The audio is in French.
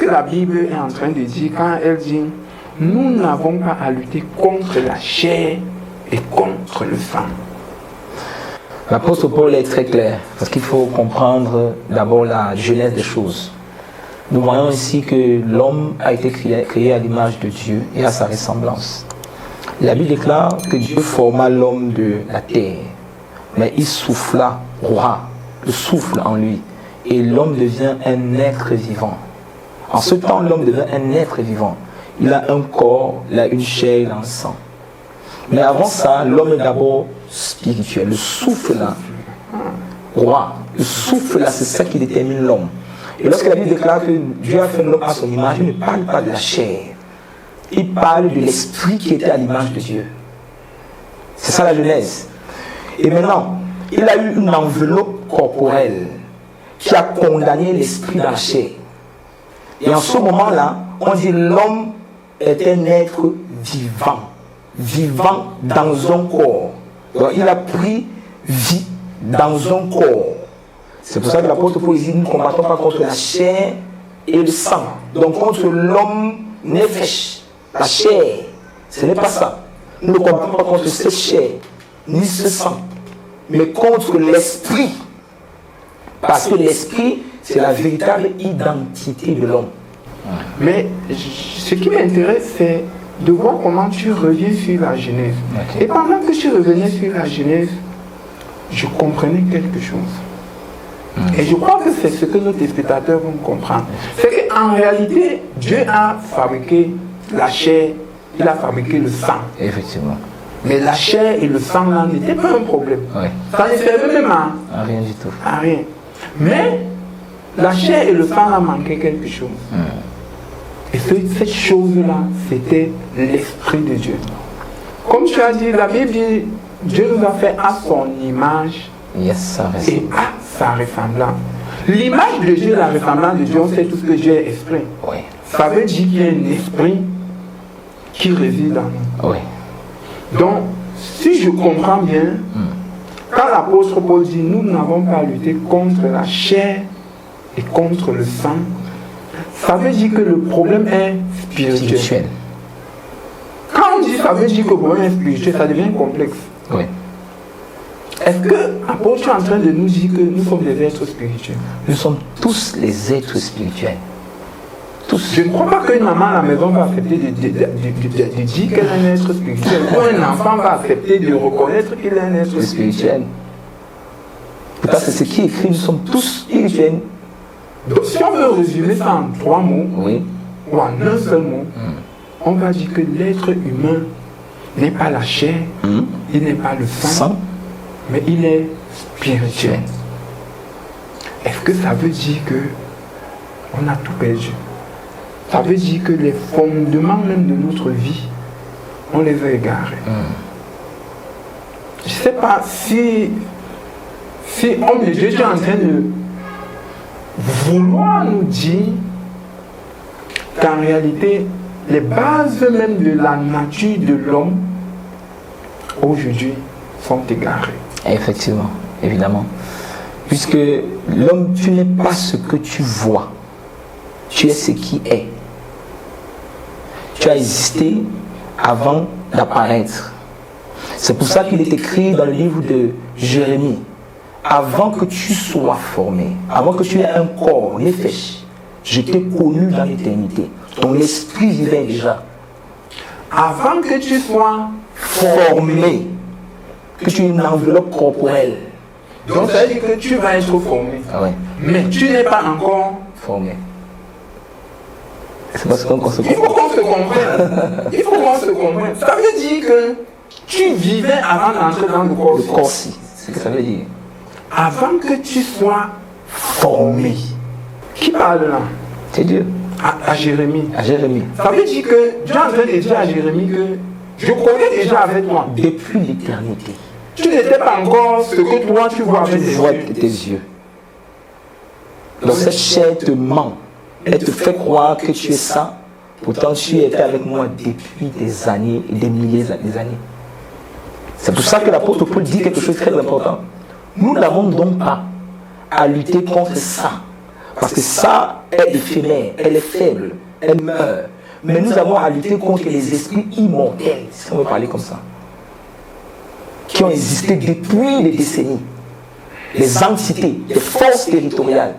que la Bible est en train de dire quand elle dit nous n'avons pas à lutter contre la chair et contre le sang? L'apôtre Paul est très clair, parce qu'il faut comprendre d'abord la genèse des choses. Nous voyons ici que l'homme a été créé à l'image de Dieu et à sa ressemblance. La Bible déclare que Dieu forma l'homme de la terre, mais il souffla, le souffle en lui, et l'homme devient un être vivant. En ce temps, l'homme devient un être vivant. Il a un corps, il a une chair, il a un sang. Mais avant ça, l'homme est d'abord spirituel. Le souffle là, le souffle là, c'est ça qui détermine l'homme. Et lorsque la Bible déclare que Dieu a fait l'homme à son image, il ne parle pas de la chair. Il parle de l'esprit qui était à l'image de Dieu. C'est ça la Genèse. Et maintenant, il a eu une enveloppe corporelle qui a condamné l'esprit dans la chair. Et en ce moment-là, on dit l'homme est un être vivant dans un corps. Donc il a pris vie dans un corps. C'est pour ça que l'apôtre Paul dit, nous ne combattons pas contre la chair et le sang. Donc contre l'homme nefesh, la chair. Ce n'est pas ça. Nous ne combattons pas contre cette chair, ni ce sang, mais contre l'esprit. Parce que l'esprit, c'est la véritable identité de l'homme. Mais ce qui m'intéresse, c'est de voir comment tu reviens sur la Genèse. Okay. Et pendant que tu revenais sur la Genèse, je comprenais quelque chose. Et je crois que c'est ce que nos spectateurs vont comprendre. C'est qu'en réalité, Dieu a fabriqué la chair, il a fabriqué le sang. Effectivement. Mais la chair et le sang là n'étaient pas un problème. Oui. Ça ne servait même à rien du tout. À rien. Mais la chair et le sang là manquaient quelque chose. Et cette chose-là, c'était l'Esprit de Dieu. Comme tu as dit, la Bible dit, Dieu nous a fait à son image et à sa ressemblance. L'image de Dieu, la ressemblance de Dieu, on sait tout ce que Dieu est esprit. Oui. Ça veut dire qu'il y a un esprit qui réside en nous. Oui. Donc, si je comprends bien, quand l'apôtre Paul dit, nous n'avons pas à lutter contre la chair et contre le sang, ça veut dire que le problème est spirituel. Quand on dit ça veut dire que le problème est spirituel, ça devient complexe. Oui. Est-ce que l'apôtre est en train de nous dire que nous sommes des êtres spirituels? Nous sommes tous les êtres spirituels. Tous. Je ne crois pas qu'une maman à la maison va accepter de dire qu'elle est un être spirituel. Ou un enfant va accepter de reconnaître qu'il est un être spirituel. Pourtant, c'est ce qui est écrit, nous sommes tous spirituels. Donc, si on veut résumer ça en 3 mots, ou en un seul mot, on va dire que l'être humain n'est pas la chair, il n'est pas le sang, mais il est spirituel. Est-ce que ça veut dire que on a tout perdu? Ça veut dire que les fondements même de notre vie, on les a égarés. Je ne sais pas si homme de Dieu est en train de vouloir nous dire qu'en réalité, les bases même de la nature de l'homme aujourd'hui sont égarées. Effectivement, évidemment. Puisque l'homme, tu n'es pas ce que tu vois, tu es ce qui est. Tu as existé avant d'apparaître. C'est pour ça qu'il est écrit dans le livre de Jérémie, avant que tu sois formé, avant que tu aies un corps, nefesh, je t'ai connu dans l'éternité. Ton esprit vivait déjà. Avant que tu sois formé, que tu aies une enveloppe corporelle. Donc ça veut dire que tu vas être formé. Mais tu n'es pas encore formé. C'est parce qu'on se comprend. Il faut qu'on se comprenne. Il faut qu'on se comprenne. Ça veut dire que tu vivais avant d'entrer dans le corps. Le corps-ci, c'est ce que ça veut dire. Avant que tu sois formé. Qui parle là? C'est Dieu. À Jérémie. À Jérémie. Ça veut dire que Dieu est en train de dire à Jérémie que je connais déjà avec toi. Depuis l'éternité. Tu n'étais pas encore ce que toi tu vois avec tes yeux. Donc cette chair te ment. Elle te fait croire que tu es ça. Pourtant tu étais avec moi depuis des années et des milliers d'années. C'est pour ça que l'apôtre Paul dit quelque chose de très important. Nous n'avons donc pas à lutter contre ça. Parce que ça est éphémère, elle est faible, elle meurt. Mais nous avons à lutter contre les esprits immortels, si on veut parler comme ça, qui ont existé depuis des décennies. Les entités, les forces territoriales